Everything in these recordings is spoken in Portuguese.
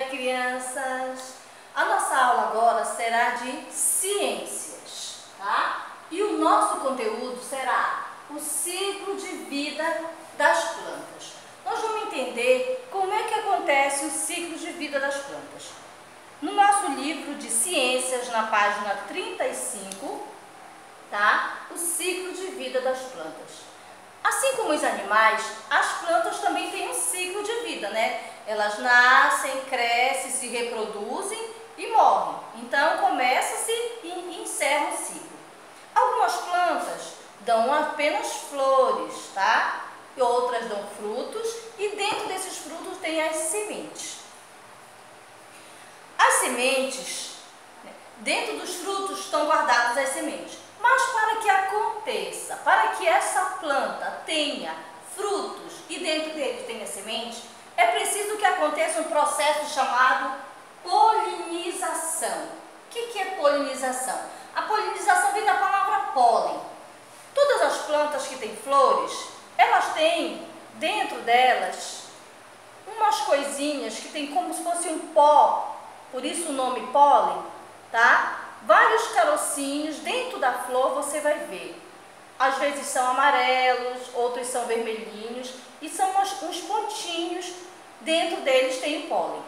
Crianças, a nossa aula agora será de ciências, tá? E o nosso conteúdo será o ciclo de vida das plantas. Nós vamos entender como é que acontece o ciclo de vida das plantas. No nosso livro de ciências, na página 35, tá? O ciclo de vida das plantas. Assim como os animais, as plantas também têm um ciclo de vida, né? Elas nascem, crescem, se reproduzem e morrem. Então, começa-se e encerra o ciclo. Algumas plantas dão apenas flores, tá? E outras dão frutos e dentro desses frutos tem as sementes. As sementes, dentro dos frutos estão guardadas as sementes. Mas para que aconteça, para que essa planta tenha frutos e dentro deles tenha semente, é preciso que aconteça um processo chamado polinização. O que é polinização? A polinização vem da palavra pólen. Todas as plantas que têm flores, elas têm dentro delas umas coisinhas que tem como se fosse um pó, por isso o nome pólen, tá? Vários carocinhos dentro da flor você vai ver. Às vezes são amarelos, outros são vermelhinhos e são uns pontinhos, dentro deles tem o pólen.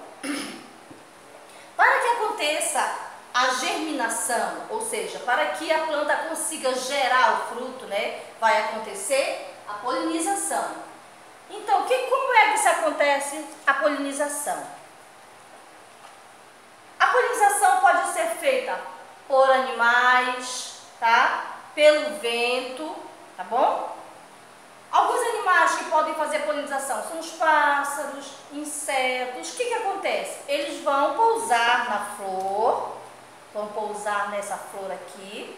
Para que aconteça a germinação, ou seja, para que a planta consiga gerar o fruto, né, vai acontecer a polinização. Então, como é que se acontece a polinização? A polinização pode ser feita por animais, tá? Pelo vento, tá bom? Alguns animais que podem fazer polinização são os pássaros, insetos. O que acontece? Eles vão pousar na flor, vão pousar nessa flor aqui,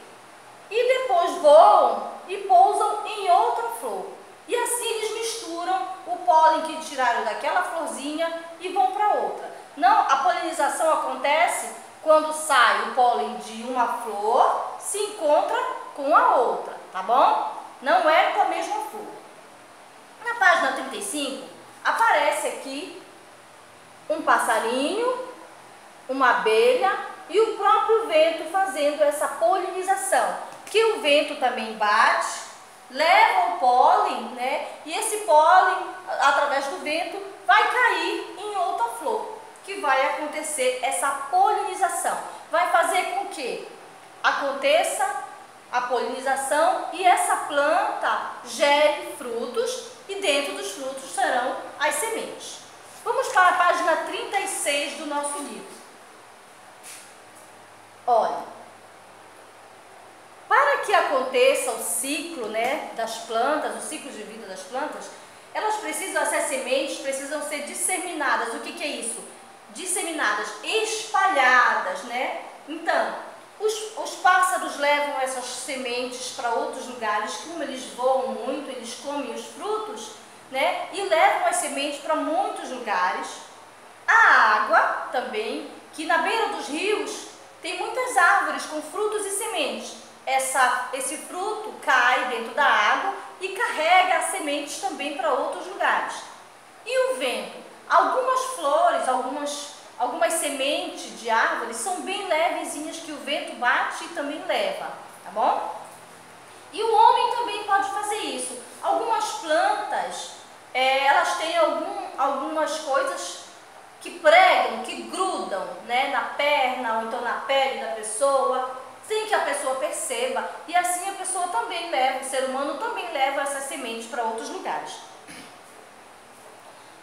e depois voam e pousam em outra flor. E assim eles misturam o pólen que tiraram daquela florzinha e vão para outra. Não, a polinização acontece quando sai o pólen de uma flor, se encontra com a outra, tá bom? Não é com a mesma flor. Na página 35, aparece aqui um passarinho, uma abelha e o próprio vento fazendo essa polinização. Que o vento também bate, leva o pólen, né? E esse pólen, através do vento, vai cair em outra flor, que vai acontecer essa polinização. Vai fazer com que aconteça a polinização e essa planta gere frutos e dentro dos frutos serão as sementes. Vamos para a página 36 do nosso livro. Olha, para que aconteça o ciclo, né, das plantas, o ciclo de vida das plantas, elas precisam, essas sementes precisam ser disseminadas. O que é isso? Disseminadas, espalhadas, né? Então, os pássaros levam essas sementes para outros lugares, como eles voam muito, eles comem os frutos, né? E levam as sementes para muitos lugares. A água também, que na beira dos rios tem muitas árvores com frutos e sementes. Esse fruto cai dentro da água e carrega as sementes também para outros lugares. E o vento? Algumas flores, algumas sementes de árvores são bem levezinhas que o vento bate e também leva, tá bom? E o homem também pode fazer isso. Algumas plantas, elas têm algumas coisas que pregam, que grudam, né, na perna ou então na pele da pessoa, sem que a pessoa perceba, e assim a pessoa também leva, o ser humano também leva essas sementes para outros lugares.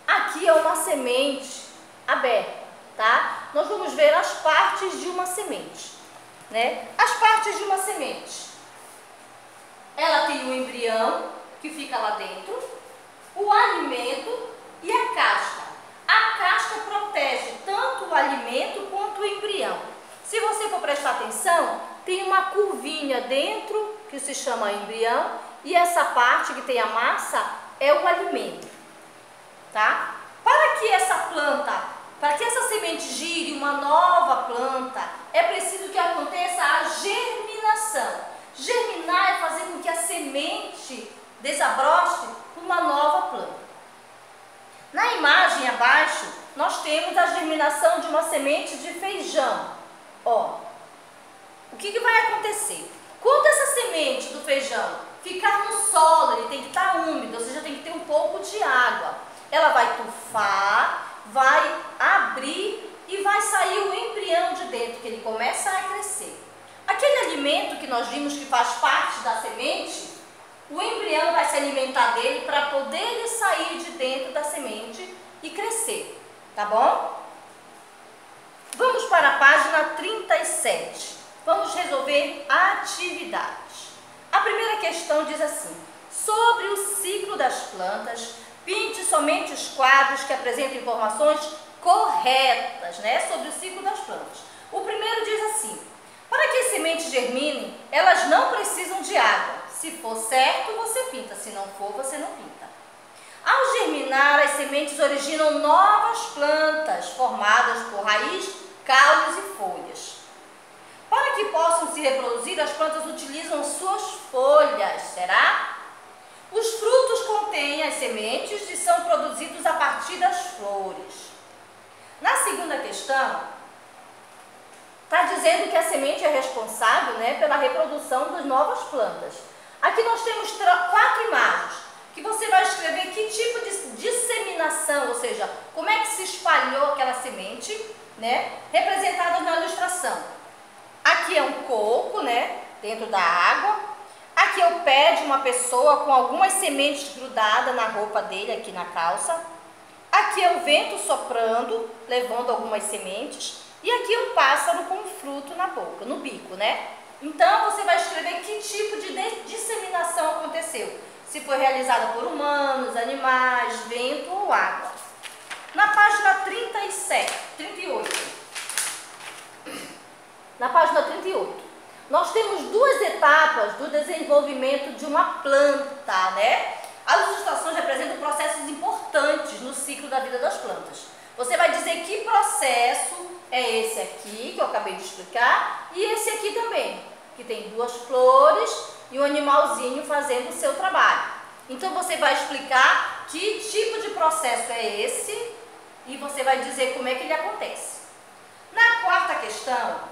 Aqui é uma semente aberta, tá? Nós vamos ver as partes de uma semente, né? As partes de uma semente. Ela tem o embrião, que fica lá dentro, o alimento e a casca. A casca protege tanto o alimento quanto o embrião. Se você for prestar atenção, tem uma curvinha dentro, que se chama embrião, e essa parte que tem a massa é o alimento, tá? Para que essa planta, para que essa semente gire uma nova planta, é preciso que aconteça a germinação. Germinar é fazer com que a semente desabroche uma nova planta. Na imagem abaixo, nós temos a germinação de uma semente de feijão. Ó, o que vai acontecer? Quando essa semente do feijão ficar no solo, ele tem que estar úmido, ou seja, tem que ter um pouco de água. Ela vai tufar, vai abrir e vai sair o embrião de dentro, que ele começa a crescer. Aquele alimento que nós vimos que faz parte da semente, o embrião vai se alimentar dele para poder ele sair de dentro da semente e crescer, tá bom? Vamos para a página 37. Vamos resolver atividades. A primeira questão diz assim: sobre o ciclo das plantas, pinte somente os quadros que apresentam informações corretas, sobre o ciclo das plantas. O primeiro diz assim: para que as sementes germinem, elas não precisam de água. Se for certo, você pinta. Se não for, você não pinta. Ao germinar, as sementes originam novas plantas formadas por raiz, caules e folhas. Para que possam se reproduzir, as plantas utilizam suas folhas, será? Os frutos contêm as sementes e são produzidos a partir das flores. Na segunda questão, está dizendo que a semente é responsável, pela reprodução das novas plantas. Aqui nós temos 4 imagens, que você vai escrever que tipo de disseminação, ou seja, como é que se espalhou aquela semente, representada na ilustração. Aqui é um coco, dentro da água. Aqui é o pé de uma pessoa com algumas sementes grudadas na roupa dele, aqui na calça. Aqui é o vento soprando, levando algumas sementes. E aqui é um pássaro com um fruto na boca, no bico, Então, você vai escrever que tipo de disseminação aconteceu. Se foi realizada por humanos, animais, vento ou água. Na página 38. Na página 38, nós temos 2 etapas do desenvolvimento de uma planta, As ilustrações representam processos importantes no ciclo da vida das plantas. Você vai dizer que processo é esse aqui, que eu acabei de explicar, e esse aqui também, que tem 2 flores e um animalzinho fazendo o seu trabalho. Então, você vai explicar que tipo de processo é esse e você vai dizer como é que ele acontece. Na quarta questão,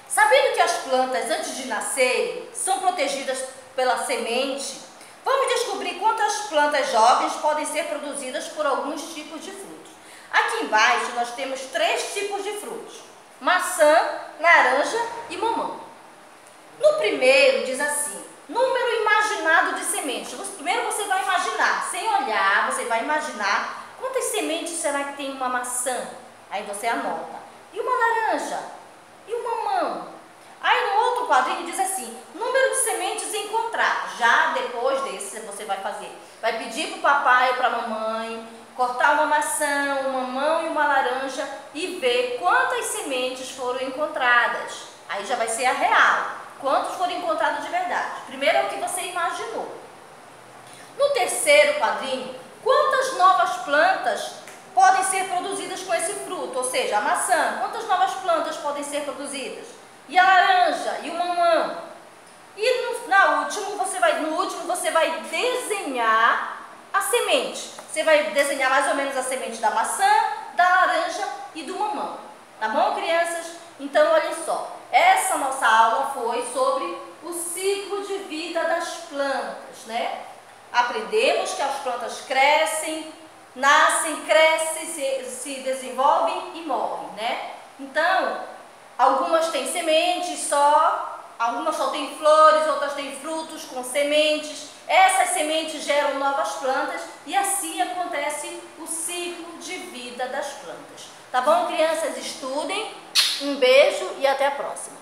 sabendo que as plantas, antes de nascerem, são protegidas pela semente, vamos descobrir quantas plantas jovens podem ser produzidas por alguns tipos de frutos. Aqui embaixo nós temos 3 tipos de frutos: maçã, laranja e mamão. No primeiro diz assim: número imaginado de sementes. Primeiro você vai imaginar, sem olhar, você vai imaginar quantas sementes será que tem uma maçã. Aí você anota. E uma laranja? E o mamão? Aí no outro quadrinho diz assim: número de sementes encontradas. Já depois desse você vai pedir para o papai ou para a mamãe cortar uma maçã, um mamão e uma laranja e ver quantas sementes foram encontradas. Aí já vai ser a real. Quantos foram encontrados de verdade? Primeiro é o que você imaginou. No terceiro quadrinho, quantas novas plantas podem ser produzidas com esse fruto? Ou seja, a maçã, quantas novas plantas podem ser produzidas? E a laranja, e o mamão. E no último você vai desenhar a semente. Você vai desenhar mais ou menos a semente da maçã, da laranja e do mamão. Tá bom, crianças? Então, olhem só. Essa nossa aula foi sobre o ciclo de vida das plantas, Aprendemos que as plantas crescem, nascem, crescem, se desenvolvem e morrem, Então, algumas têm sementes só, algumas só têm flores, outras têm frutos com sementes. Essas sementes geram novas plantas e assim acontece o ciclo de vida das plantas. Tá bom, crianças? Estudem. Um beijo e até a próxima.